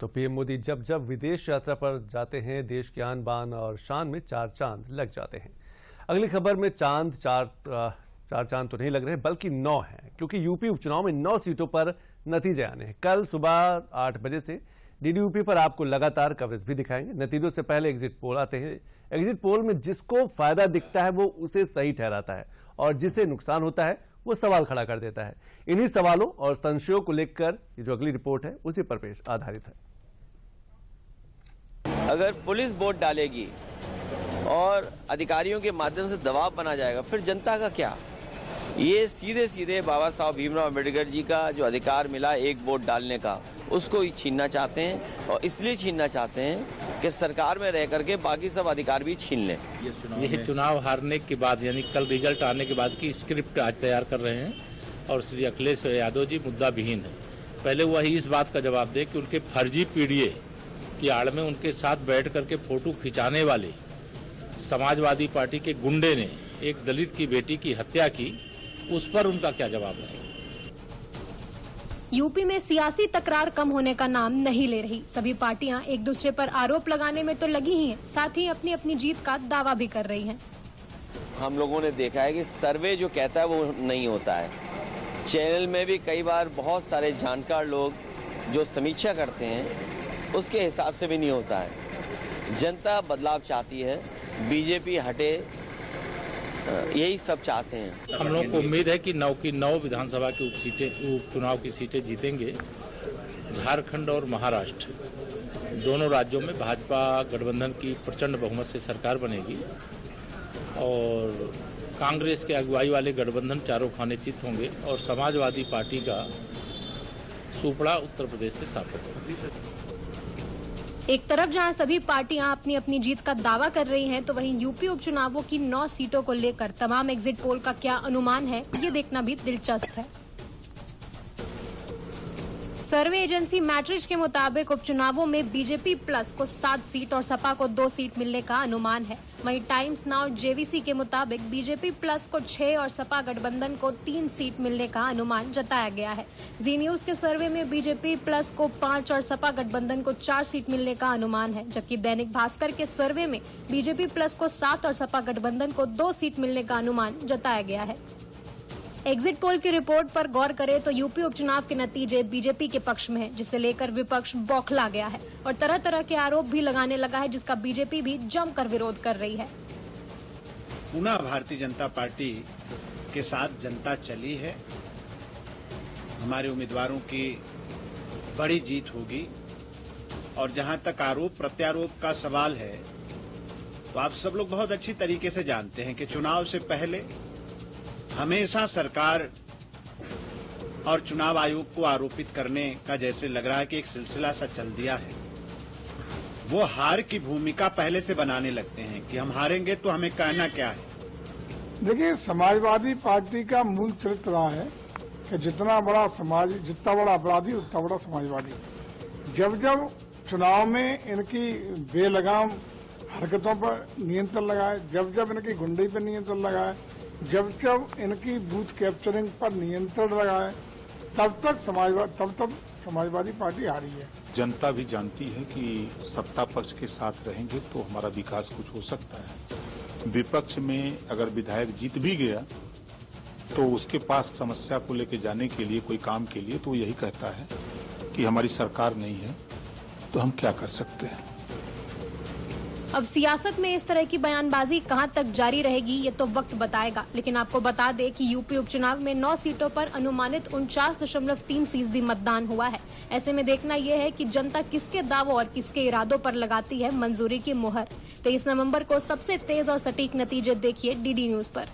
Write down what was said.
तो पीएम मोदी जब जब विदेश यात्रा पर जाते हैं, देश की आन बान और शान में चार चांद लग जाते हैं। अगली खबर में चार चांद तो नहीं लग रहे बल्कि 9 हैं, क्योंकि यूपी उपचुनाव में 9 सीटों पर नतीजे आने हैं। कल सुबह 8 बजे से डीडी यूपी पर आपको लगातार कवरेज भी दिखाएंगे। नतीजों से पहले एग्जिट पोल आते हैं। एग्जिट पोल में जिसको फायदा दिखता है वो उसे सही ठहराता है और जिसे नुकसान होता है वो सवाल खड़ा कर देता है। इन्हीं सवालों और संशयों को लेकर ये जो अगली रिपोर्ट है उसी पर पेश आधारित है। अगर पुलिस वोट डालेगी और अधिकारियों के माध्यम से दबाव बना जाएगा, फिर जनता का क्या? ये सीधे सीधे बाबा साहब भीमराव अम्बेडकर जी का जो अधिकार मिला एक वोट डालने का, उसको ही छीनना चाहते हैं। और इसलिए छीनना चाहते हैं कि सरकार में रह करके बाकी सब अधिकार भी छीन लें। ये चुनाव हारने के बाद यानी कल रिजल्ट आने के बाद की स्क्रिप्ट आज तैयार कर रहे हैं और श्री अखिलेश यादव जी मुद्दा विहीन है। पहले वही इस बात का जवाब दे कि उनके फर्जी पीडीए की आड़ में उनके साथ बैठ करके फोटो खिंचाने वाले समाजवादी पार्टी के गुंडे ने एक दलित की बेटी की हत्या की, उस पर उनका क्या जवाब है? यूपी में सियासी तकरार कम होने का नाम नहीं ले रही। सभी पार्टियां एक दूसरे पर आरोप लगाने में तो लगी ही हैं, साथ ही अपनी अपनी जीत का दावा भी कर रही हैं। हम लोगों ने देखा है कि सर्वे जो कहता है वो नहीं होता है। चैनल में भी कई बार बहुत सारे जानकार लोग जो समीक्षा करते हैं उसके हिसाब से भी नहीं होता है। जनता बदलाव चाहती है, बीजेपी हटे, यही सब चाहते हैं। हम लोग को उम्मीद है कि 9 की 9 विधानसभा की उपचुनाव की सीटें जीतेंगे। झारखंड और महाराष्ट्र दोनों राज्यों में भाजपा गठबंधन की प्रचंड बहुमत से सरकार बनेगी और कांग्रेस के अगुवाई वाले गठबंधन चारों खाने चित होंगे और समाजवादी पार्टी का सुपड़ा उत्तर प्रदेश से साबित होगा। एक तरफ जहां सभी पार्टियां अपनी अपनी जीत का दावा कर रही हैं, तो वहीं यूपी उपचुनावों की 9 सीटों को लेकर तमाम एग्जिट पोल का क्या अनुमान है, ये देखना भी दिलचस्प है। सर्वे एजेंसी मैट्रिक्स के मुताबिक उपचुनावों में बीजेपी प्लस को 7 सीट और सपा को 2 सीट मिलने का अनुमान है। वहीं टाइम्स नाउ जेवीसी के मुताबिक बीजेपी प्लस को 6 और सपा गठबंधन को 3 सीट मिलने का अनुमान जताया गया है। जी न्यूज के सर्वे में बीजेपी प्लस को 5 और सपा गठबंधन को 4 सीट मिलने का अनुमान है, जबकि दैनिक भास्कर के सर्वे में बीजेपी प्लस को 7 और सपा गठबंधन को 2 सीट मिलने का अनुमान जताया गया है। एग्जिट पोल की रिपोर्ट पर गौर करें तो यूपी उपचुनाव के नतीजे बीजेपी के पक्ष में है, जिसे लेकर विपक्ष बौखला गया है और तरह तरह के आरोप भी लगाने लगा है, जिसका बीजेपी भी जमकर विरोध कर रही है। पुनः भारतीय जनता पार्टी के साथ जनता चली है। हमारे उम्मीदवारों की बड़ी जीत होगी और जहां तक आरोप प्रत्यारोप का सवाल है, तो आप सब लोग बहुत अच्छी तरीके से जानते हैं कि चुनाव से पहले हमेशा सरकार और चुनाव आयोग को आरोपित करने का जैसे लग रहा है कि एक सिलसिला सा चल दिया है। वो हार की भूमिका पहले से बनाने लगते हैं कि हम हारेंगे तो हमें कहना क्या है। देखिए, समाजवादी पार्टी का मूल चरित्र रहा है कि जितना बड़ा अपराधी उतना बड़ा समाजवादी। जब जब चुनाव में इनकी बेलगाम हरकतों पर नियंत्रण लगाए, जब जब इनकी गुंडई पर नियंत्रण लगाए, जब जब इनकी बूथ कैप्चरिंग पर नियंत्रण लगाए, तब समाजवादी पार्टी हारी है। जनता भी जानती है कि सत्ता पक्ष के साथ रहेंगे तो हमारा विकास कुछ हो सकता है। विपक्ष में अगर विधायक जीत भी गया तो उसके पास समस्या को लेकर जाने के लिए, कोई काम के लिए, तो यही कहता है कि हमारी सरकार नहीं है तो हम क्या कर सकते हैं। अब सियासत में इस तरह की बयानबाजी कहां तक जारी रहेगी ये तो वक्त बताएगा, लेकिन आपको बता दें कि यूपी उपचुनाव में 9 सीटों पर अनुमानित 49.3% मतदान हुआ है। ऐसे में देखना यह है कि जनता किसके दावों और किसके इरादों पर लगाती है मंजूरी की मुहर। 23 नवंबर को सबसे तेज और सटीक नतीजे देखिए डीडी न्यूज पर।